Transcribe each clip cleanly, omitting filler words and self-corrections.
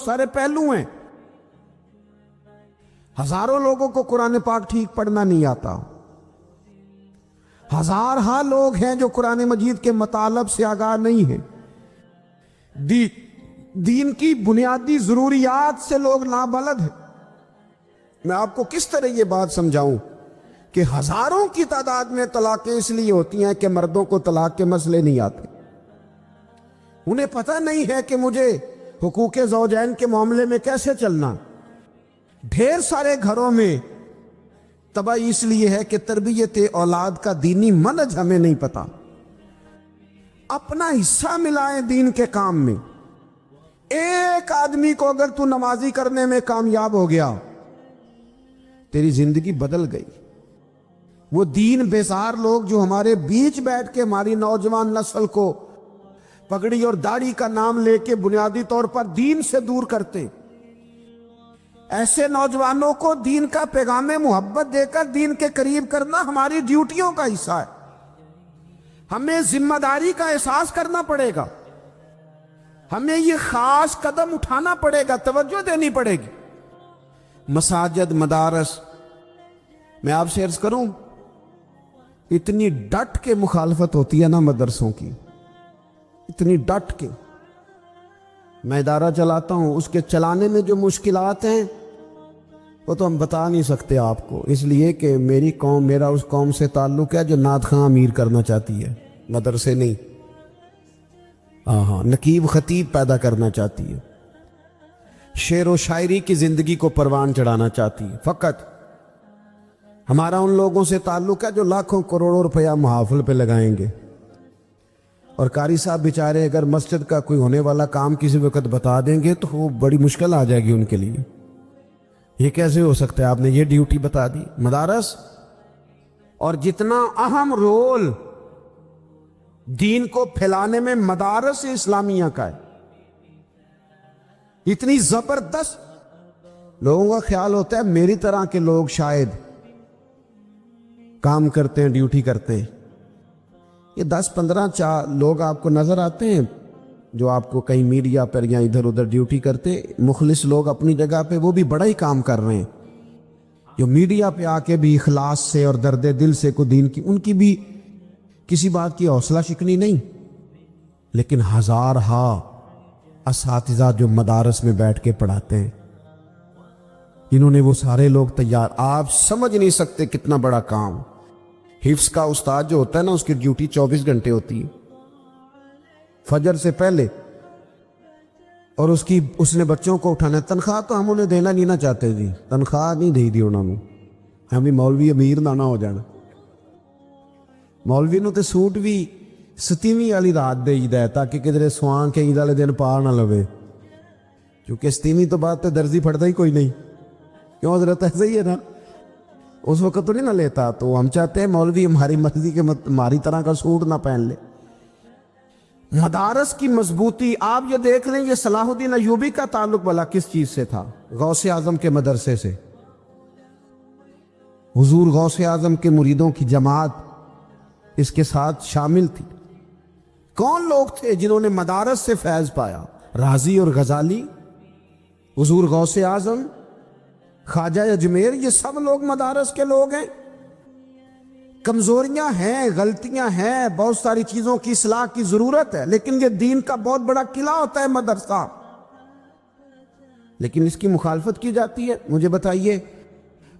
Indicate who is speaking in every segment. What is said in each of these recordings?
Speaker 1: سارے پہلو ہیں. ہزاروں لوگوں کو قرآن پاک ٹھیک پڑھنا نہیں آتا. ہزارہا لوگ ہیں جو قرآن مجید کے مطالب سے آگاہ نہیں ہیں. دین کی بنیادی ضروریات سے لوگ نابلد ہیں. میں آپ کو کس طرح یہ بات سمجھاؤں کہ ہزاروں کی تعداد میں طلاقیں اس لیے ہوتی ہیں کہ مردوں کو طلاق کے مسئلے نہیں آتے. انہیں پتہ نہیں ہے کہ مجھے حقوق زوجین کے معاملے میں کیسے چلنا. ڈھیر سارے گھروں میں تباہی اس لیے ہے کہ تربیت اولاد کا دینی منہج ہمیں نہیں پتا. اپنا حصہ ملائیں دین کے کام میں. ایک آدمی کو اگر تو نمازی کرنے میں کامیاب ہو گیا تیری زندگی بدل گئی. وہ دین بیزار لوگ جو ہمارے بیچ بیٹھ کے ہماری نوجوان نسل کو پگڑی اور داڑھی کا نام لے کے بنیادی طور پر دین سے دور کرتے، ایسے نوجوانوں کو دین کا پیغام محبت دے کر دین کے قریب کرنا ہماری ڈیوٹیوں کا حصہ ہے. ہمیں ذمہ داری کا احساس کرنا پڑے گا. ہمیں یہ خاص قدم اٹھانا پڑے گا، توجہ دینی پڑے گی. مساجد، مدارس، میں آپ سے عرض کروں اتنی ڈٹ کے مخالفت ہوتی ہے نا مدرسوں کی، اتنی ڈٹ کے. میں ادارہ چلاتا ہوں، اس کے چلانے میں جو مشکلات ہیں وہ تو ہم بتا نہیں سکتے آپ کو، اس لیے کہ میری قوم، میرا اس قوم سے تعلق ہے جو نعت خواں امیر کرنا چاہتی ہے، مدرسے نہیں. ہاں نقیب خطیب پیدا کرنا چاہتی ہے، شعر و شاعری کی زندگی کو پروان چڑھانا چاہتی ہے. فقط ہمارا ان لوگوں سے تعلق ہے جو لاکھوں کروڑوں روپیہ محافل پہ لگائیں گے. اور قاری صاحب بیچارے اگر مسجد کا کوئی ہونے والا کام کسی وقت بتا دیں گے تو وہ بڑی مشکل آ جائے گی ان کے لیے. یہ کیسے ہو سکتا ہے، آپ نے یہ ڈیوٹی بتا دی. مدارس، اور جتنا اہم رول دین کو پھیلانے میں مدارس اسلامیہ کا ہے، اتنی زبردست. لوگوں کا خیال ہوتا ہے میری طرح کے لوگ شاید کام کرتے ہیں، ڈیوٹی کرتے ہیں. یہ 10-15 لوگ آپ کو نظر آتے ہیں جو آپ کو کہیں میڈیا پر یا ادھر ادھر ڈیوٹی کرتے. مخلص لوگ اپنی جگہ پہ وہ بھی بڑا ہی کام کر رہے ہیں، جو میڈیا پہ آ کے بھی اخلاص سے اور درد دل سے کو دین کی، ان کی بھی کسی بات کی حوصلہ شکنی نہیں. لیکن ہزارہا اساتذہ جو مدارس میں بیٹھ کے پڑھاتے ہیں، جنہوں نے وہ سارے لوگ تیار، آپ سمجھ نہیں سکتے کتنا بڑا کام. حفظ کا استاد جو ہوتا ہے نا، اس کی ڈیوٹی 24 گھنٹے ہوتی ہے فجر سے پہلے، اور اس نے بچوں کو اٹھانا ہے. تنخواہ تو ہم انہیں دینا نہیں نہ چاہتے جی، تنخواہ نہیں دے دی انہوں نے. ہم بھی مولوی امیر نہ ہو جانا. مولوی نو تے سوٹ بھی 27ویں والی رات دے ہی تاکہ کدھر سوان کے عید والے دن پا نہ لوے، کیونکہ 27ویں تو بعد تے درزی پھڑتا ہی کوئی نہیں. کیوں حضرت؟ ایسا ہی ہے نا، اس وقت تو نہیں نہ لیتا. تو ہم چاہتے ہیں مولوی ہماری مرضی کے ہماری طرح کا سوٹ نہ پہن لے. مدارس کی مضبوطی آپ یہ دیکھ لیں، یہ صلاح الدین ایوبی کا تعلق بھلا کس چیز سے تھا؟ غوث اعظم کے مدرسے سے. حضور غوث اعظم کے مریدوں کی جماعت اس کے ساتھ شامل تھی. کون لوگ تھے جنہوں نے مدارس سے فیض پایا؟ رازی اور غزالی، حضور غوث اعظم، خواجہ اجمیر، یہ سب لوگ مدارس کے لوگ ہیں. کمزوریاں ہیں، غلطیاں ہیں، بہت ساری چیزوں کی اصلاح کی ضرورت ہے، لیکن یہ دین کا بہت بڑا قلعہ ہوتا ہے مدرسہ. لیکن اس کی مخالفت کی جاتی ہے. مجھے بتائیے،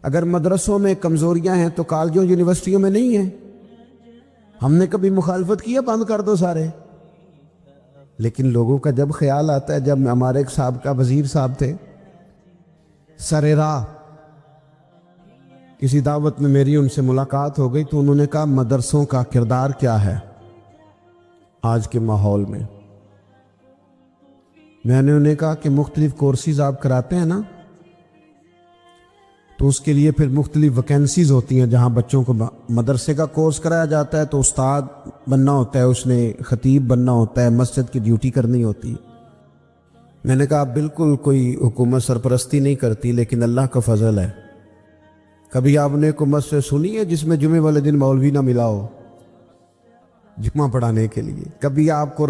Speaker 1: اگر مدرسوں میں کمزوریاں ہیں تو کالجوں یونیورسٹیوں میں نہیں ہیں؟ ہم نے کبھی مخالفت کی ہے بند کر دو سارے؟ لیکن لوگوں کا جب خیال آتا ہے، جب ہمارے ایک سابقہ وزیر صاحب تھے، سر راہ کسی دعوت میں میری ان سے ملاقات ہو گئی تو انہوں نے کہا مدرسوں کا کردار کیا ہے آج کے ماحول میں. میں نے انہیں کہا کہ مختلف کورسز آپ کراتے ہیں نا، تو اس کے لیے پھر مختلف ویکینسیز ہوتی ہیں. جہاں بچوں کو مدرسے کا کورس کرایا جاتا ہے تو استاد بننا ہوتا ہے، اس نے خطیب بننا ہوتا ہے، مسجد کی ڈیوٹی کرنی ہوتی ہے. میں نے کہا بالکل کوئی حکومت سرپرستی نہیں کرتی، لیکن اللہ کا فضل ہے. کبھی آپ نے حکومت سے سنی ہے جس میں جمعے والے دن مولوی نہ ملا ہو جمعہ پڑھانے کے لیے؟ کبھی آپ کو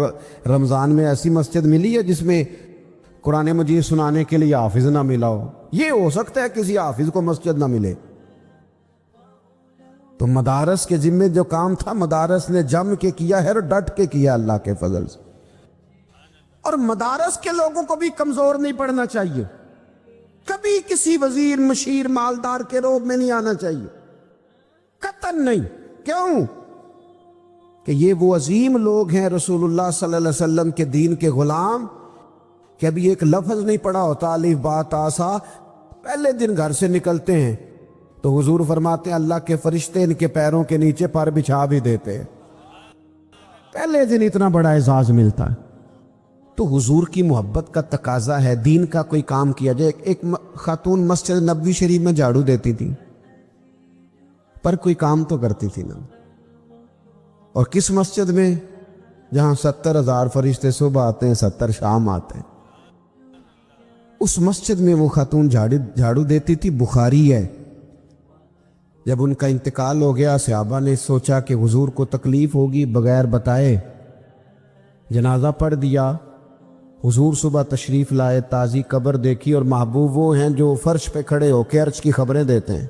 Speaker 1: رمضان میں ایسی مسجد ملی ہے جس میں قرآن مجید سنانے کے لیے حافظ نہ ملا ہو. یہ ہو سکتا ہے کسی حافظ کو مسجد نہ ملے. تو مدارس کے ذمے جو کام تھا مدارس نے جم کے کیا ہے اور ڈٹ کے کیا اللہ کے فضل سے. اور مدارس کے لوگوں کو بھی کمزور نہیں پڑنا چاہیے. کبھی کسی وزیر مشیر مالدار کے روب میں نہیں آنا چاہیے، قطعاً نہیں. کیوں؟ کہ یہ وہ عظیم لوگ ہیں رسول اللہ صلی اللہ علیہ وسلم کے دین کے غلام، کہ ابھی ایک لفظ نہیں پڑا ہوتا الف با تا سا، پہلے دن گھر سے نکلتے ہیں تو حضور فرماتے ہیں اللہ کے فرشتے ان کے پیروں کے نیچے پر بچھا بھی دیتے ہیں. پہلے دن اتنا بڑا اعزاز ملتا ہے. تو حضور کی محبت کا تقاضا ہے دین کا کوئی کام کیا جائے. ایک خاتون مسجد نبوی شریف میں جھاڑو دیتی تھی پر کوئی کام تو کرتی تھی نا. اور کس مسجد میں؟ جہاں 70,000 فرشتے صبح آتے ہیں 70 شام آتے ہیں. اس مسجد میں وہ خاتون جھاڑو دیتی تھی. بخاری ہے. جب ان کا انتقال ہو گیا صحابہ نے سوچا کہ حضور کو تکلیف ہوگی، بغیر بتائے جنازہ پڑھ دیا. حضور صبح تشریف لائے، تازی قبر دیکھی، اور محبوب وہ ہیں جو فرش پہ کھڑے ہو کے عرش کی خبریں دیتے ہیں.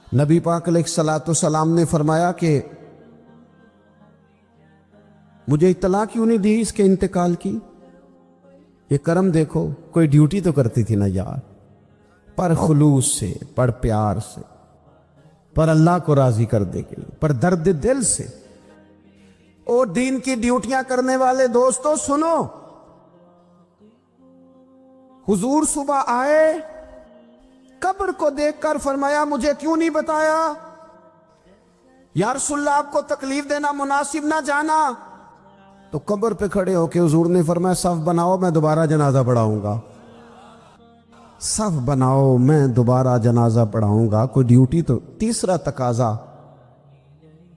Speaker 1: نبی پاک علیہ الصلوۃ والسلام نے فرمایا کہ مجھے اطلاع کیوں نہیں دی اس کے انتقال کی؟ یہ کرم دیکھو. کوئی ڈیوٹی تو کرتی تھی نا یار، پر خلوص سے، پر پیار سے، پر اللہ کو راضی کرنے کے لیے، پر درد دل سے. اور دین کی ڈیوٹیاں کرنے والے دوستو سنو، حضور صبح آئے، قبر کو دیکھ کر فرمایا مجھے کیوں نہیں بتایا؟ یا رسول اللہ آپ کو تکلیف دینا مناسب نہ جانا. تو قبر پہ کھڑے ہو کے حضور نے فرمایا صف بناؤ میں دوبارہ جنازہ پڑھاؤں گا. صف بناؤ میں دوبارہ جنازہ پڑھاؤں گا. کوئی ڈیوٹی تو. تیسرا تقاضا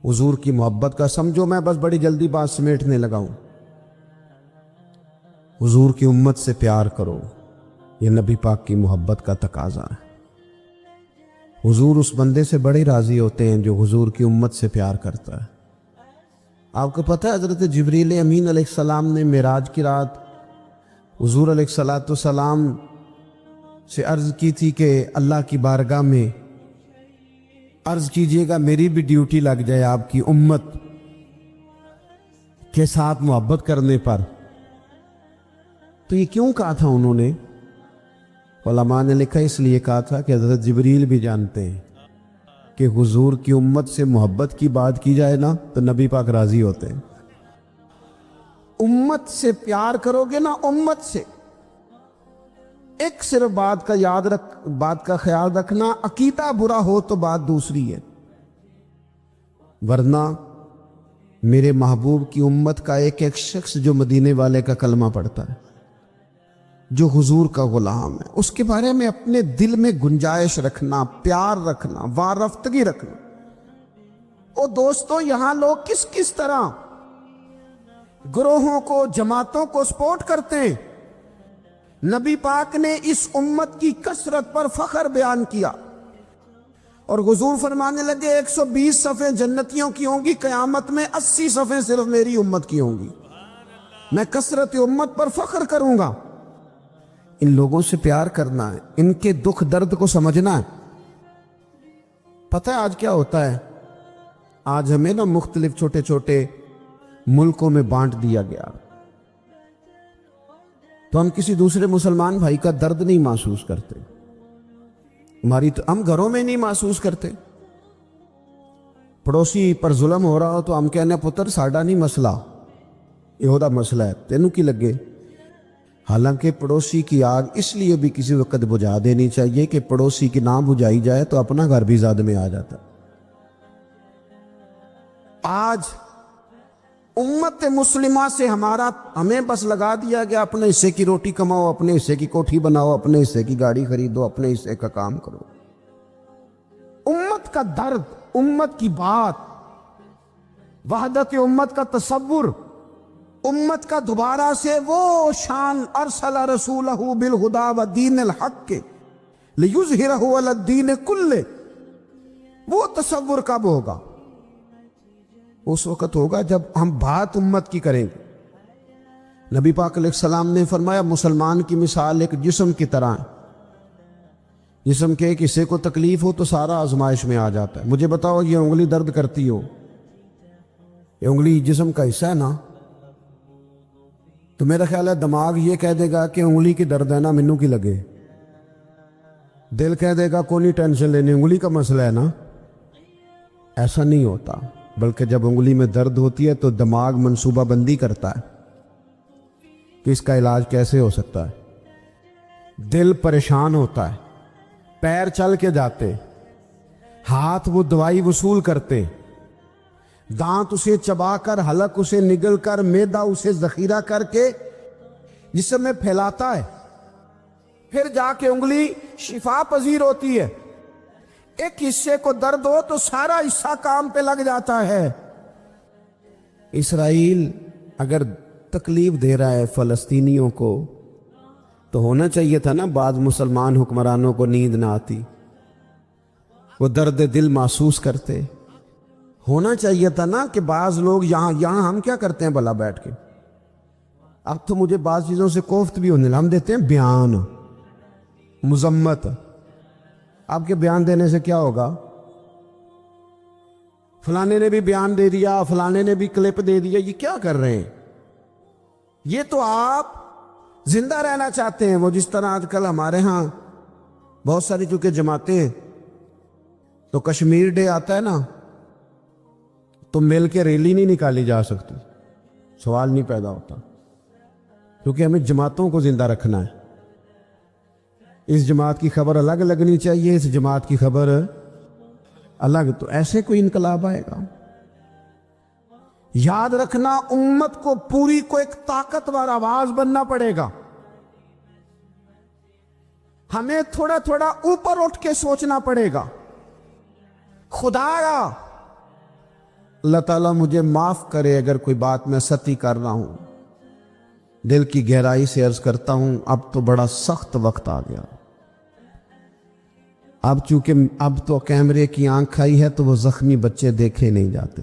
Speaker 1: حضور کی محبت کا، سمجھو میں بس بڑی جلدی بات سمیٹنے لگا ہوں. حضور کی امت سے پیار کرو، یہ نبی پاک کی محبت کا تقاضا ہے. حضور اس بندے سے بڑے راضی ہوتے ہیں جو حضور کی امت سے پیار کرتا ہے. آپ کو پتہ ہے حضرت جبریل امین علیہ السلام نے معراج کی رات حضور علیہ الصلوۃ والسلام سے عرض کی تھی کہ اللہ کی بارگاہ میں عرض کیجئے گا میری بھی ڈیوٹی لگ جائے آپ کی امت کے ساتھ محبت کرنے پر. تو یہ کیوں کہا تھا انہوں نے؟ علماء نے لکھا اس لیے کہا تھا کہ حضرت جبریل بھی جانتے ہیں کہ حضور کی امت سے محبت کی بات کی جائے نا تو نبی پاک راضی ہوتے ہیں. امت سے پیار کرو گے نا، امت سے. ایک صرف بات کا خیال رکھنا، عقیدہ برا ہو تو بات دوسری ہے، ورنہ میرے محبوب کی امت کا ایک ایک شخص جو مدینے والے کا کلمہ پڑھتا ہے، جو حضور کا غلام ہے، اس کے بارے میں اپنے دل میں گنجائش رکھنا، پیار رکھنا، وارفتگی رکھنا. او دوستو یہاں لوگ کس کس طرح گروہوں کو، جماعتوں کو سپورٹ کرتے ہیں. نبی پاک نے اس امت کی کثرت پر فخر بیان کیا اور حضور فرمانے لگے 120 صفیں جنتیوں کی ہوں گی، قیامت میں 80 صفیں صرف میری امت کی ہوں گی. میں کثرت امت پر فخر کروں گا. ان لوگوں سے پیار کرنا ہے، ان کے دکھ درد کو سمجھنا ہے. پتہ ہے آج کیا ہوتا ہے؟ آج ہمیں نا مختلف چھوٹے چھوٹے ملکوں میں بانٹ دیا گیا، تو ہم کسی دوسرے مسلمان بھائی کا درد نہیں محسوس کرتے. ہم گھروں میں نہیں محسوس کرتے. پڑوسی پر ظلم ہو رہا ہو تو ہم کہنے پتر ساڈا نہیں مسئلہ، یہ مسئلہ ہے، تینوں کی لگے. حالانکہ پڑوسی کی آگ اس لیے بھی کسی وقت بجھا دینی چاہیے کہ پڑوسی کی نہ بجھائی جائے تو اپنا گھر بھی زاد میں آ جاتا. آج امت مسلمہ سے ہمیں بس لگا دیا گیا اپنے حصے کی روٹی کماؤ، اپنے حصے کی کوٹھی بناؤ، اپنے حصے کی گاڑی خریدو، اپنے حصے کا کام کرو. امت کا درد، امت کی بات، وحدت امت کا تصور، امت کا دوبارہ سے وہ شان ارسل رسولہ بالہدی ودین الحق لیظہرہ علی الدین کلہ، وہ تصور کب ہوگا؟ اس وقت ہوگا جب ہم بات امت کی کریں گے. نبی پاک علیہ السلام نے فرمایا مسلمان کی مثال ایک جسم کی طرح ہے. جسم کے ایک حصے کو تکلیف ہو تو سارا آزمائش میں آ جاتا ہے. مجھے بتاؤ یہ انگلی درد کرتی ہو، یہ انگلی جسم کا حصہ ہے نا، تو میرا خیال ہے دماغ یہ کہہ دے گا کہ انگلی کی درد ہے نا مینوں کی لگے، دل کہہ دے گا کوئی نہیں ٹینشن لینی انگلی کا مسئلہ ہے نا. ایسا نہیں ہوتا، بلکہ جب انگلی میں درد ہوتی ہے تو دماغ منصوبہ بندی کرتا ہے کہ اس کا علاج کیسے ہو سکتا ہے. دل پریشان ہوتا ہے، پیر چل کے جاتے، ہاتھ وہ دوائی وصول کرتے، دانت اسے چبا کر، حلق اسے نگل کر، معدہ اسے ذخیرہ کر کے جسم میں پھیلاتا ہے، پھر جا کے انگلی شفا پذیر ہوتی ہے. ایک حصے کو درد ہو تو سارا حصہ کام پہ لگ جاتا ہے. اسرائیل اگر تکلیف دے رہا ہے فلسطینیوں کو تو ہونا چاہیے تھا نا بعض مسلمان حکمرانوں کو نیند نہ آتی، وہ درد دل محسوس کرتے. ہونا چاہیے تھا نا کہ بعض لوگ یہاں ہم کیا کرتے ہیں بھلا بیٹھ کے، اب تو مجھے بعض چیزوں سے کوفت بھی ہونے لگا. ہم دیتے ہیں بیان، مذمت. آپ کے بیان دینے سے کیا ہوگا؟ فلانے نے بھی بیان دے دیا، فلانے نے بھی کلپ دے دیا. یہ کیا کر رہے ہیں؟ یہ تو آپ زندہ رہنا چاہتے ہیں. وہ جس طرح آج کل ہمارے ہاں بہت ساری چونکہ جماعتیں ہیں تو کشمیر ڈے آتا ہے نا تو مل کے ریلی نہیں نکالی جا سکتی، سوال نہیں پیدا ہوتا، کیونکہ ہمیں جماعتوں کو زندہ رکھنا ہے. اس جماعت کی خبر الگ لگنی چاہیے، اس جماعت کی خبر الگ. تو ایسے کوئی انقلاب آئے گا؟ یاد رکھنا امت کو پوری کو ایک طاقتور آواز بننا پڑے گا. ہمیں تھوڑا تھوڑا اوپر اٹھ کے سوچنا پڑے گا. خدایا اللہ تعالیٰ مجھے معاف کرے اگر کوئی بات میں سطحی کر رہا ہوں، دل کی گہرائی سے عرض کرتا ہوں اب تو بڑا سخت وقت آ گیا. اب چونکہ اب تو کیمرے کی آنکھ آئی ہے تو وہ زخمی بچے دیکھے نہیں جاتے،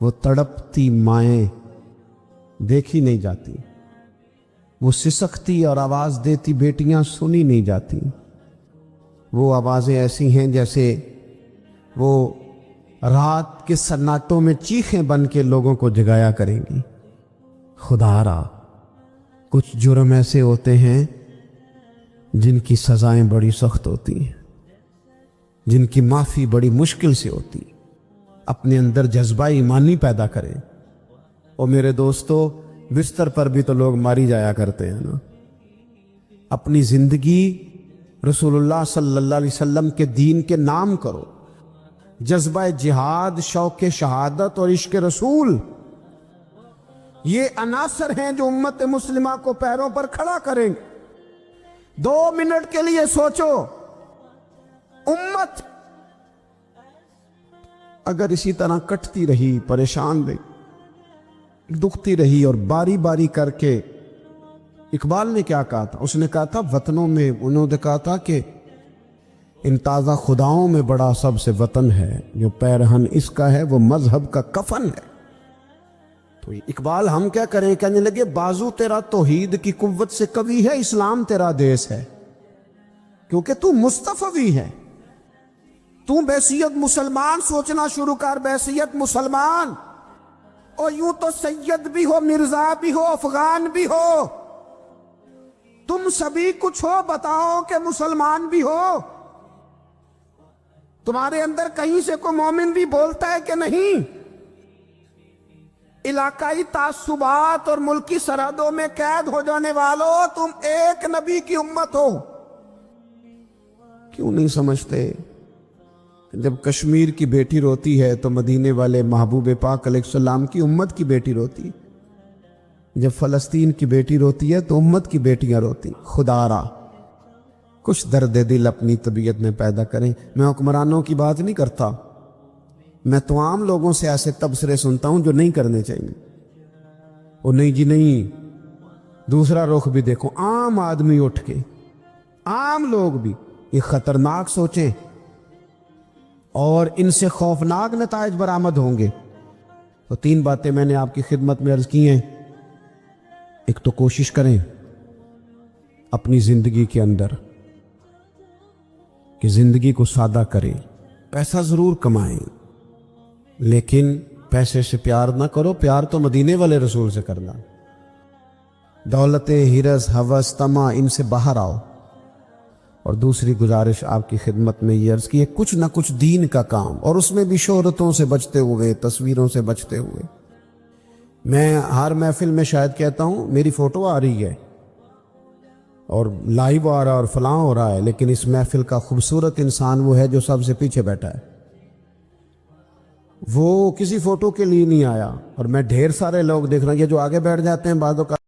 Speaker 1: وہ تڑپتی مائیں دیکھی نہیں جاتی، وہ سسکتی اور آواز دیتی بیٹیاں سنی نہیں جاتی. وہ آوازیں ایسی ہیں جیسے وہ رات کے سناٹوں میں چیخیں بن کے لوگوں کو جگایا کریں گی. خدا را کچھ جرم ایسے ہوتے ہیں جن کی سزائیں بڑی سخت ہوتی ہیں، جن کی معافی بڑی مشکل سے ہوتی. اپنے اندر جذبہ ایمانی پیدا کریں. اور میرے دوستو بستر پر بھی تو لوگ ماری جایا کرتے ہیں نا. اپنی زندگی رسول اللہ صلی اللہ علیہ وسلم کے دین کے نام کرو. جذبہ جہاد، شوق شہادت اور عشق رسول، یہ عناصر ہیں جو امت مسلمہ کو پیروں پر کھڑا کریں. 2 منٹ کے لیے سوچو، امت اگر اسی طرح کٹتی رہی، پریشان رہی، دکھتی رہی اور باری باری کر کے، اقبال نے کیا کہا تھا؟ اس نے کہا تھا وطنوں میں، انہوں نے کہا تھا کہ ان تازہ خداؤں میں بڑا سب سے وطن ہے، جو پیرہن اس کا ہے وہ مذہب کا کفن ہے. تو اقبال ہم کیا کریں؟ کہنے لگے بازو تیرا توحید کی قوت سے قوی ہے، اسلام تیرا دیس ہے، کیونکہ تو مصطفی ہے. تو بحیثیت مسلمان سوچنا شروع کر، بحیثیت مسلمان. اور یوں تو سید بھی ہو، مرزا بھی ہو، افغان بھی ہو، تم سبھی کچھ ہو، بتاؤ کہ مسلمان بھی ہو. تمہارے اندر کہیں سے کوئی مومن بھی بولتا ہے کہ نہیں؟ علاقائی تعصبات اور ملکی سرحدوں میں قید ہو جانے والوں، تم ایک نبی کی امت ہو. کیوں نہیں سمجھتے؟ جب کشمیر کی بیٹی روتی ہے تو مدینے والے محبوب پاک علیہ السلام کی امت کی بیٹی روتی. جب فلسطین کی بیٹی روتی ہے تو امت کی بیٹیاں روتی. خدا را کچھ درد دل اپنی طبیعت میں پیدا کریں. میں حکمرانوں کی بات نہیں کرتا، میں تو عام لوگوں سے ایسے تبصرے سنتا ہوں جو نہیں کرنے چاہیے. وہ نہیں جی نہیں. دوسرا رخ بھی دیکھو، عام آدمی اٹھ کے، عام لوگ بھی یہ خطرناک سوچیں اور ان سے خوفناک نتائج برآمد ہوں گے. تو 3 باتیں میں نے آپ کی خدمت میں عرض کی ہیں. ایک تو کوشش کریں اپنی زندگی کے اندر کہ زندگی کو سادہ کریں، پیسہ ضرور کمائیں لیکن پیسے سے پیار نہ کرو، پیار تو مدینے والے رسول سے کرنا۔ دولتیں، ہرس، ہوس، طمع، ان سے باہر آؤ۔ اور دوسری گزارش آپ کی خدمت میں یہ عرض کی ہے، کچھ نہ کچھ دین کا کام، اور اس میں بھی شہرتوں سے بچتے ہوئے، تصویروں سے بچتے ہوئے۔ میں ہر محفل میں شاید کہتا ہوں میری فوٹو آ رہی ہے اور لائیو آ رہا ہے اور فلاں ہو رہا ہے، لیکن اس محفل کا خوبصورت انسان وہ ہے جو سب سے پیچھے بیٹھا ہے۔ وہ کسی فوٹو کے لیے نہیں آیا، اور میں ڈھیر سارے لوگ دیکھ رہا ہوں، یہ جو آگے بیٹھ جاتے ہیں بعض اوقات